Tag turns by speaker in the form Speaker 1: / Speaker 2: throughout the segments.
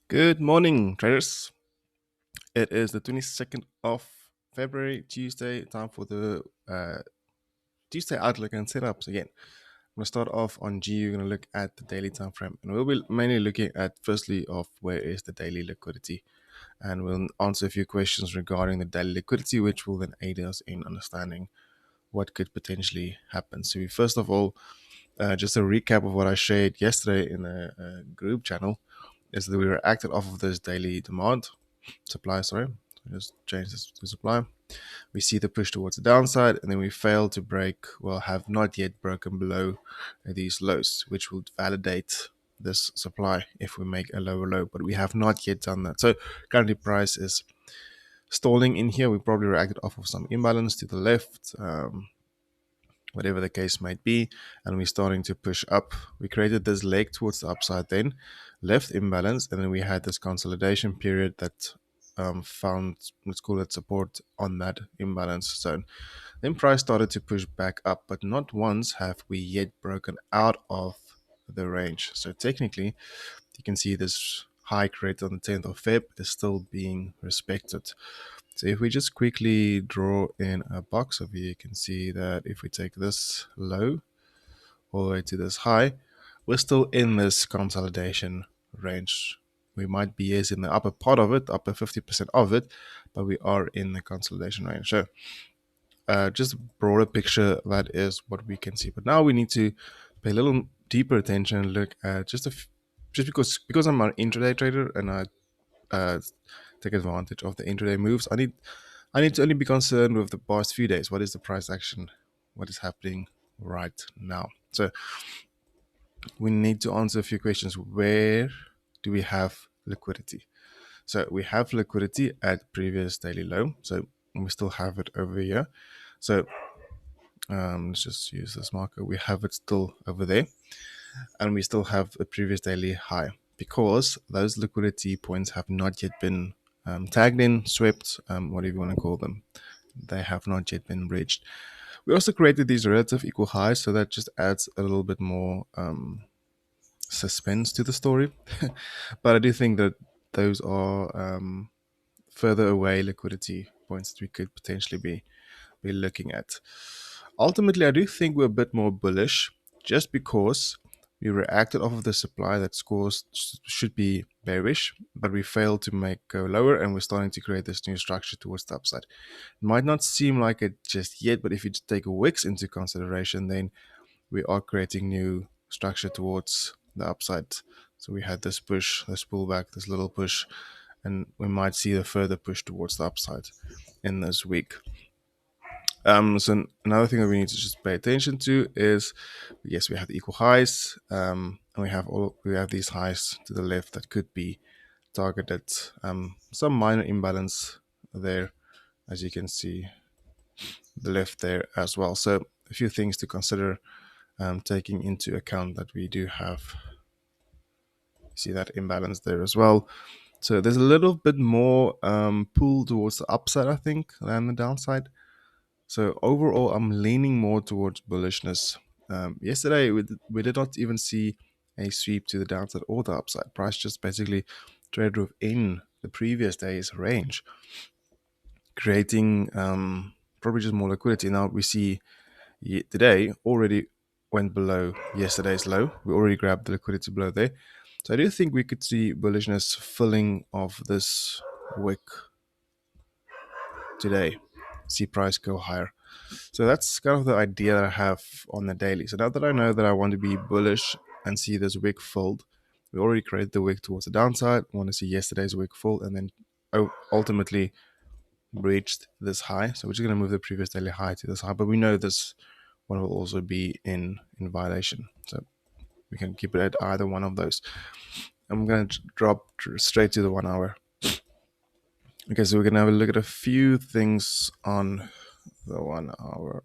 Speaker 1: Good morning, traders. It is the 22nd of February, Tuesday. Time for the Tuesday outlook and setups again. I'm going to start off on G. You're going to look at the daily time frame, and we'll be mainly looking at firstly of where is the daily liquidity, and we'll answer a few questions regarding the daily liquidity, which will then aid us in understanding what could potentially happen. So, first of all, just a recap of what I shared yesterday in a group channel is that we were acted off of this daily demand supply. Sorry, just change this to supply. We see the push towards the downside, and then we fail to break, well, have not yet broken below these lows, which will validate this supply if we make a lower low, but we have not yet done that. So currently price is stalling in here. We probably reacted off of some imbalance to the left, whatever the case might be, and we're starting to push up. We created this leg towards the upside, then left imbalance, and then we had this consolidation period that found, let's call it, support on that imbalance zone. Then price started to push back up, but not once have we yet broken out of the range. So technically, you can see this high created on the 10th of Feb is still being respected. So if we just quickly draw in a box over here, you can see that if we take this low all the way to this high, we're still in this consolidation range. We might be as in the upper part of it, upper 50% of it, but we are in the consolidation range. So just a broader picture, that is what we can see. But now we need to pay a little deeper attention and look at just because I'm an intraday trader and I take advantage of the intraday moves. I need to only be concerned with the past few days. What is the price action? What is happening right now? So we need to answer a few questions. Where do we have liquidity? So we have liquidity at previous daily low. So we still have it over here. So let's just use this marker. We have it still over there, and we still have a previous daily high because those liquidity points have not yet been tagged in, swept, whatever you want to call them. They have not yet been breached. We also created these relative equal highs, so that just adds a little bit more suspense to the story. But I do think that those are further away liquidity points that we could potentially be looking at. Ultimately, I do think we're a bit more bullish just because we reacted off of the supply that scores should be bearish, but we failed to make go lower, and we're starting to create this new structure towards the upside. It might not seem like it just yet, but if you take wicks into consideration, then we are creating new structure towards the upside. So we had this push, this pullback, this little push, and we might see a further push towards the upside in this week. So another thing that we need to just pay attention to is, yes, we have the equal highs, and we have these highs to the left that could be targeted. Some minor imbalance there, as you can see, the left there as well. So a few things to consider, taking into account that we do have, see that imbalance there as well. So there's a little bit more pull towards the upside, I think, than the downside. So overall, I'm leaning more towards bullishness. Yesterday, we did not even see a sweep to the downside or the upside. Price just basically traded within the previous day's range, creating probably just more liquidity. Now we see today already went below yesterday's low. We already grabbed the liquidity below there. So I do think we could see bullishness filling of this wick today. See price go higher. So that's kind of the idea that I have on the daily. So now that I know that I want to be bullish and see this wick filled, we already created the wick towards the downside. I want to see yesterday's wick full and then ultimately reached this high. So we're just going to move the previous daily high to this high, but we know this one will also be in violation. So we can keep it at either one of those. I'm going to drop straight to the 1 hour. Okay, so we're going to have a look at a few things on the 1 hour.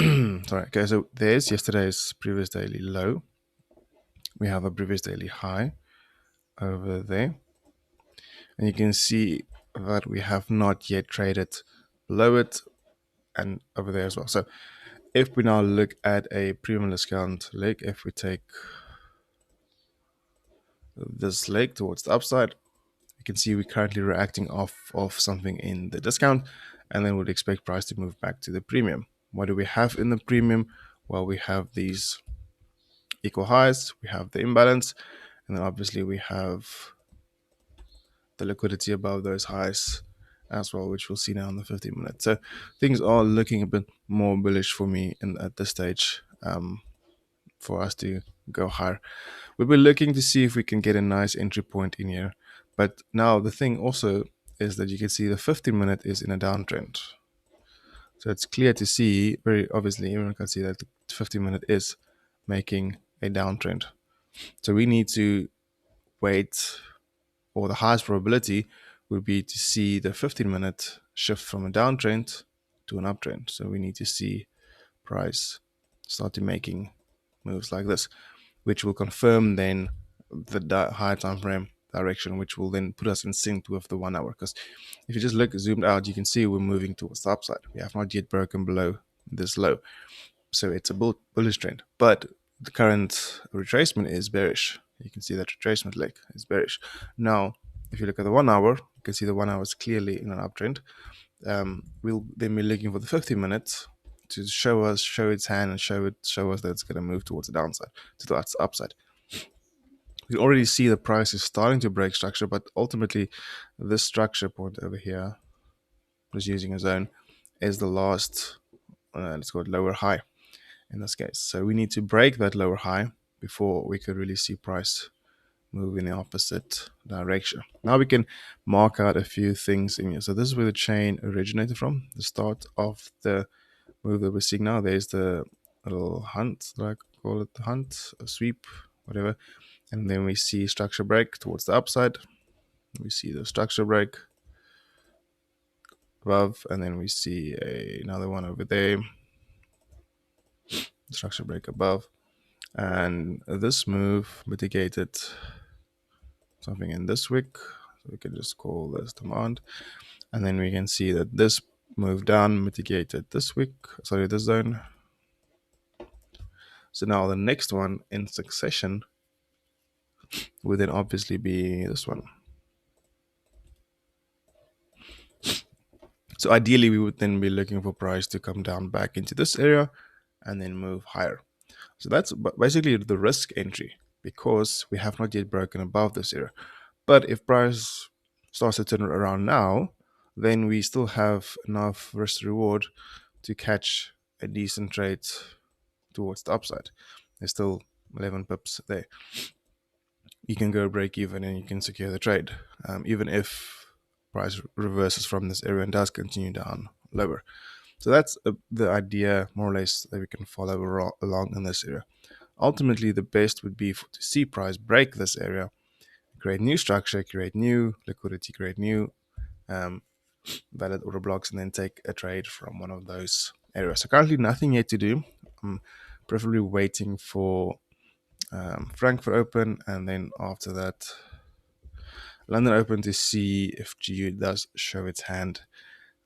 Speaker 1: Sorry. Okay, so there's yesterday's previous daily low. We have a previous daily high over there. And you can see that we have not yet traded below it and over there as well. So if we now look at a premium discount leg, if we take this leg towards the upside. You can see we're currently reacting off something in the discount, and then would expect price to move back to the premium. What do we have in the premium? Well, we have these equal highs, we have the imbalance, and then obviously we have the liquidity above those highs as well, which we'll see now in the 15 minutes. So things are looking a bit more bullish for me at this stage, for us to go higher. We'll be looking to see if we can get a nice entry point in here. But now the thing also is that you can see the 15-minute is in a downtrend. So it's clear to see, very obviously, everyone can see that the 15-minute is making a downtrend. So we need to wait, or the highest probability would be to see the 15-minute shift from a downtrend to an uptrend. So we need to see price start to making moves like this, which will confirm then the higher time frame direction, which will then put us in sync with the 1 hour. Because if you just look zoomed out, you can see we're moving towards the upside. We have not yet broken below this low, so it's a bullish trend. But the current retracement is bearish. You can see that retracement leg is bearish. Now, if you look at the 1 hour, you can see the 1 hour is clearly in an uptrend. We'll then be looking for the 15 minutes to show its hand and show us that it's going to move towards the downside, to the upside. You already see the price is starting to break structure, but ultimately this structure point over here, just using a zone, is the last, let's call it lower high in this case. So we need to break that lower high before we could really see price move in the opposite direction. Now we can mark out a few things in here. So this is where the chain originated from, the start of the move that we're seeing now. There's the little hunt, like call it the hunt, a sweep, whatever. And then we see structure break towards the upside. We see the structure break above, and then we see another one over there, structure break above. And this move mitigated something in this wick, so we can just call this demand. And then we can see that this move down mitigated this wick, sorry, this zone. So now the next one in succession would then obviously be this one. So ideally, we would then be looking for price to come down back into this area and then move higher. So that's basically the risk entry, because we have not yet broken above this area. But if price starts to turn around now, then we still have enough risk reward to catch a decent trade towards the upside. There's still 11 pips there. You can go break even and you can secure the trade, even if price reverses from this area and does continue down lower. So that's the idea, more or less, that we can follow along in this area. Ultimately, the best would be to see price break this area, create new structure, create new liquidity, create new valid order blocks, and then take a trade from one of those areas. So currently nothing yet to do. I'm preferably waiting for Frankfurt Open, and then after that London Open, to see if GU does show its hand.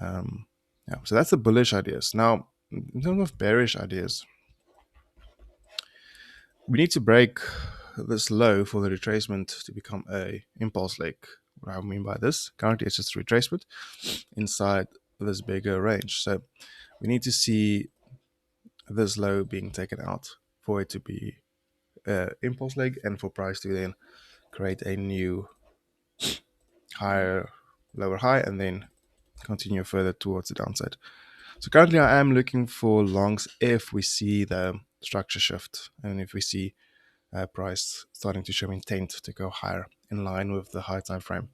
Speaker 1: Yeah, so that's the bullish ideas. Now, in terms of bearish ideas, we need to break this low for the retracement to become a impulse leg. What I mean by this, currently it's just a retracement inside this bigger range. So we need to see this low being taken out for it to be impulse leg, and for price to then create a new higher, lower high, and then continue further towards the downside. So currently I am looking for longs if we see the structure shift, and if we see price starting to show intent to go higher in line with the high time frame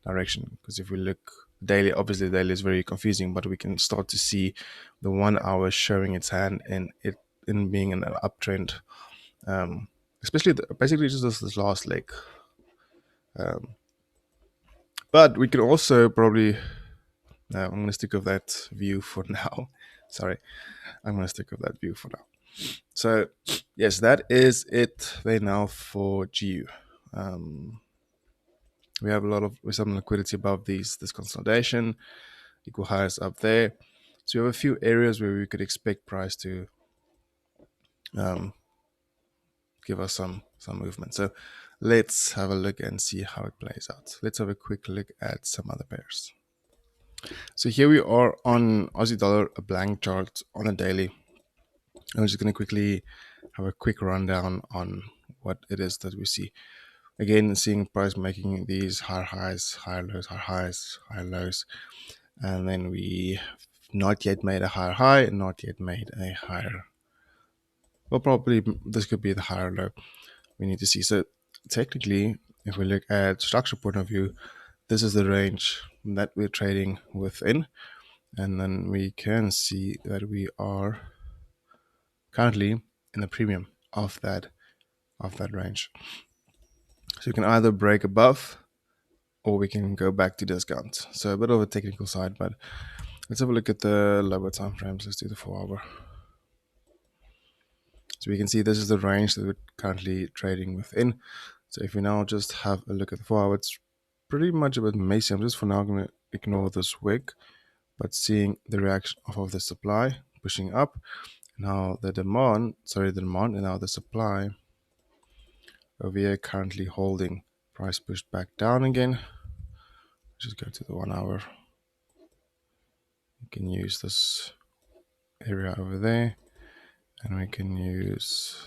Speaker 1: direction. Because if we look daily, obviously daily is very confusing, but we can start to see the 1 hour showing its hand in being an uptrend, especially basically just this last leg. But we can also probably, I'm going to stick with that view for now. Sorry, I'm going to stick with that view for now. So yes, that is it there now for GU. We have some liquidity above this consolidation, equal highs up there. So we have a few areas where we could expect price to give us some movement. So let's have a look and see how it plays out. Let's have a quick look at some other pairs. So here we are on Aussie dollar, a blank chart on a daily. I'm just going to quickly have a quick rundown on what it is that we see. Again, seeing price making these higher highs, higher lows, higher highs, higher lows, and then we not yet made a higher high, not yet made a higher. Well, probably this could be the higher low we need to see. So technically, if we look at structure point of view, this is the range that we're trading within, and then we can see that we are currently in the premium of that range. So you can either break above or we can go back to discount. So a bit of a technical side, but let's have a look at the lower time frames. Let's do the 4 hour. So we can see this is the range that we're currently trading within. So if we now just have a look at the 4 hour, it's pretty much a bit messy. I'm just for now going to ignore this wick, but seeing the reaction of the supply pushing up. Now the demand, and now the supply over here currently holding. Price pushed back down again. Just go to the 1 hour. You can use this area over there, and we can use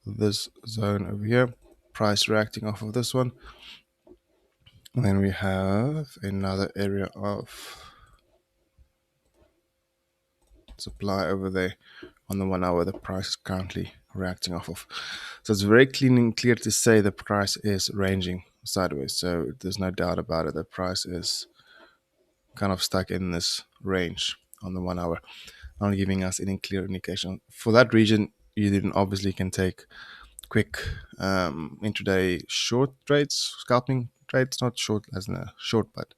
Speaker 1: this zone over here. Price reacting off of this one. And then we have another area of supply over there on the 1 hour the price is currently reacting off of. So it's very clean and clear to say the price is ranging sideways. So there's no doubt about it. The price is kind of stuck in this range on the 1 hour, not giving us any clear indication. For that region, you then obviously can take quick intraday short trades, scalping trades, not short as in a short, but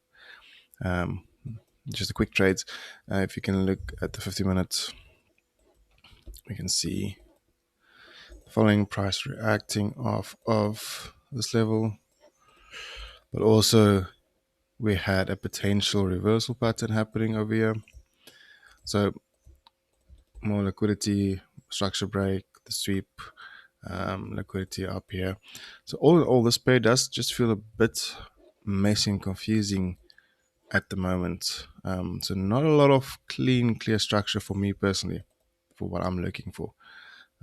Speaker 1: just the quick trades. If you can look at the 50 minutes, we can see the following price reacting off of this level, but also we had a potential reversal pattern happening over here. So more liquidity, structure break, the sweep, liquidity up here. So all in all, this pair does just feel a bit messy and confusing at the moment. So not a lot of clear structure for me personally, for what I'm looking for.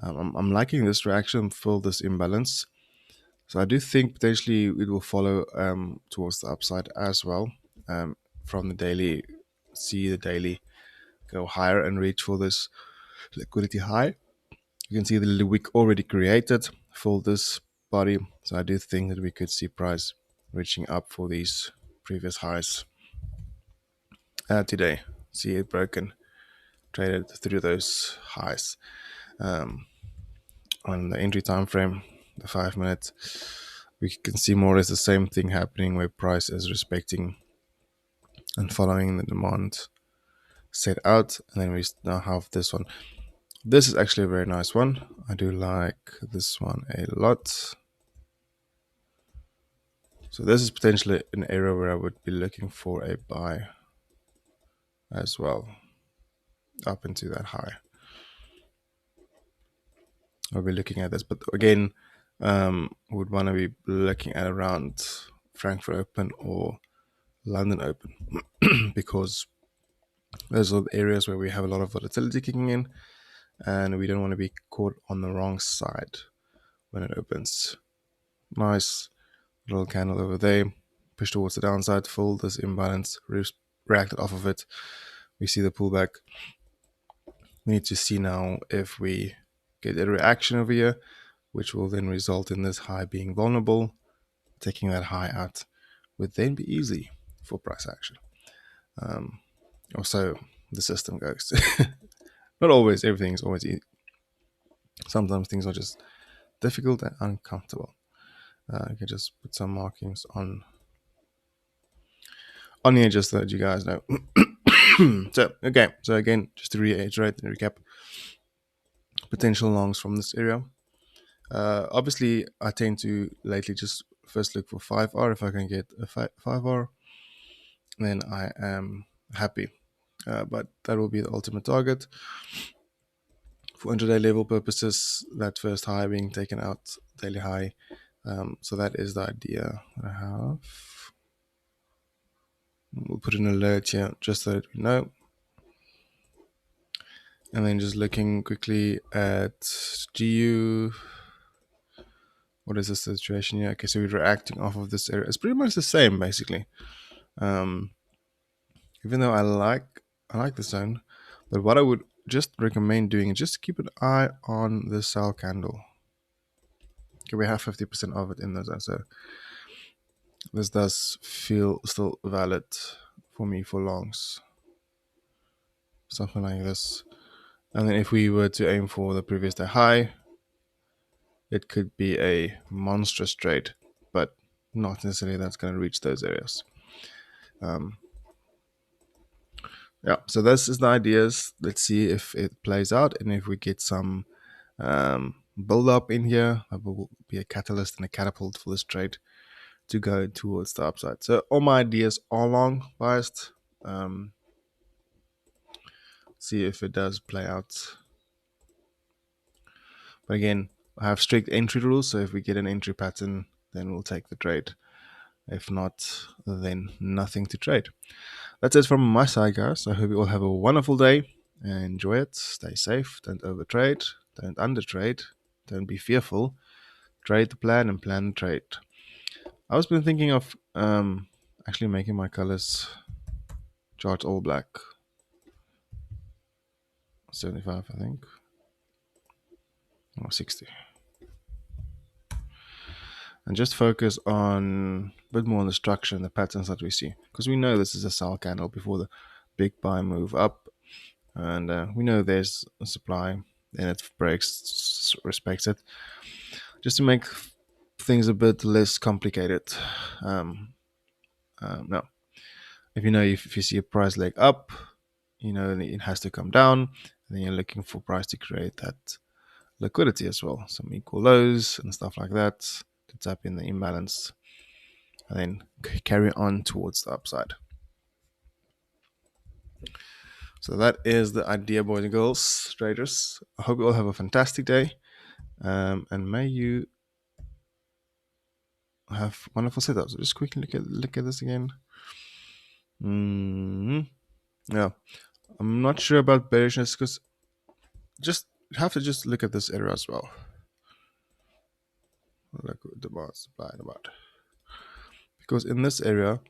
Speaker 1: I'm liking this reaction, fill this imbalance. So I do think potentially it will follow towards the upside as well. From the daily, see the daily go higher and reach for this liquidity high. You can see the wick already created for this body. So I do think that we could see price reaching up for these previous highs today. See it broken, traded through those highs. On the entry time frame, the 5 minutes, we can see more or less the same thing happening where price is respecting and following the demand set out. And then we now have this one. This is actually a very nice one. I do like this one a lot. So this is potentially an area where I would be looking for a buy as well, up into that high. I'll be looking at this, but again, would want to be looking at around Frankfurt Open or London Open because those are the areas where we have a lot of volatility kicking in, and we don't want to be caught on the wrong side when it opens. Nice little candle over there, push towards the downside, fill this imbalance, reacted off of it. We see the pullback. We need to see now if we get a reaction over here, which will then result in this high being vulnerable. Taking that high out would then be easy for price action. Also, the system goes. Not always, everything is always easy. Sometimes things are just difficult and uncomfortable. You can just put some markings on here just so that you guys know. So again, just to reiterate and recap, potential longs from this area. Obviously, I tend to lately just first look for 5R. If I can get a 5R, then I am happy. But that will be the ultimate target. for intraday level purposes, that first high being taken out, daily high. So that is the idea that I have. We'll put an alert here just so that we know. And then just looking quickly at GU. What is the situation here? Okay, so we're reacting off of this area. It's pretty much the same, basically. Even though I like the zone, but what I would just recommend doing is just keep an eye on the sell candle. Okay, we have 50% of it in the zone, so this does feel still valid for me for longs. Something like this. And then if we were to aim for the previous day high, it could be a monstrous trade, but not necessarily that's going to reach those areas. Yeah, so this is the ideas. Let's see if it plays out and if we get some build up in here. That will be a catalyst and a catapult for this trade to go towards the upside. So all my ideas are long biased. See if it does play out. But again, I have strict entry rules, so if we get an entry pattern, then we'll take the trade. If not, then nothing to trade. That's it from my side, guys. I hope you all have a wonderful day and enjoy it. Stay safe. Don't overtrade. Don't undertrade. Don't be fearful. Trade the plan and plan the trade. I was been thinking of actually making my colors chart all black. 75, I think. Or 60. And just focus on a bit more on the structure and the patterns that we see. Because we know this is a sell candle before the big buy move up. And we know there's a supply and it breaks, respects it. Just to make things a bit less complicated. No. If you see a price leg up, you know it has to come down. And then you're looking for price to create that liquidity as well. Some equal lows and stuff like that to tap in the imbalance. And then carry on towards the upside. So that is the idea, boys and girls, traders. I hope you all have a fantastic day. And may you have wonderful setups. So just quickly look at this again. Yeah, I'm not sure about bearishness because just have to just look at this area as well. Look at the demand, supply, and demand. Because in this area,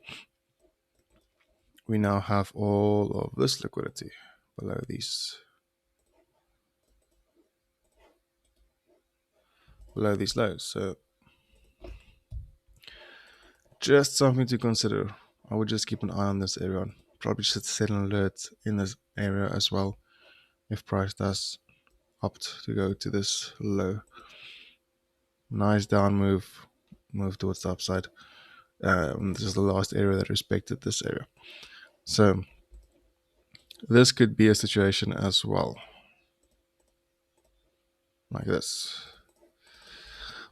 Speaker 1: we now have all of this liquidity below these lows. So just something to consider. I would just keep an eye on this area. Probably just set an alert in this area as well if price does opt to go to this low. Nice down move towards the upside. This is the last area that respected this area. So this could be a situation as well, like this.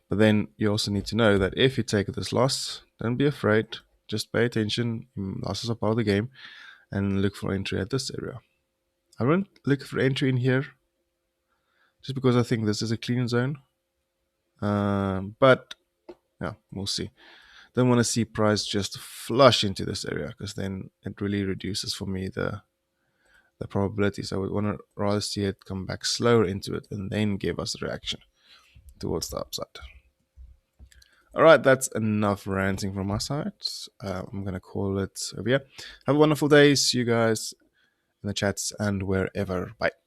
Speaker 1: But then you also need to know that if you take this loss, don't be afraid. Just pay attention. Losses are part of the game, and look for entry at this area. I won't look for entry in here, just because I think this is a clean zone. But yeah, we'll see. Don't want to see price just flush into this area, because then it really reduces for me the probabilities. I would want to rather see it come back slower into it and then give us a reaction towards the upside. All right, that's enough ranting from my side. I'm going to call it over here. Have a wonderful day. See you guys in the chats and wherever. Bye.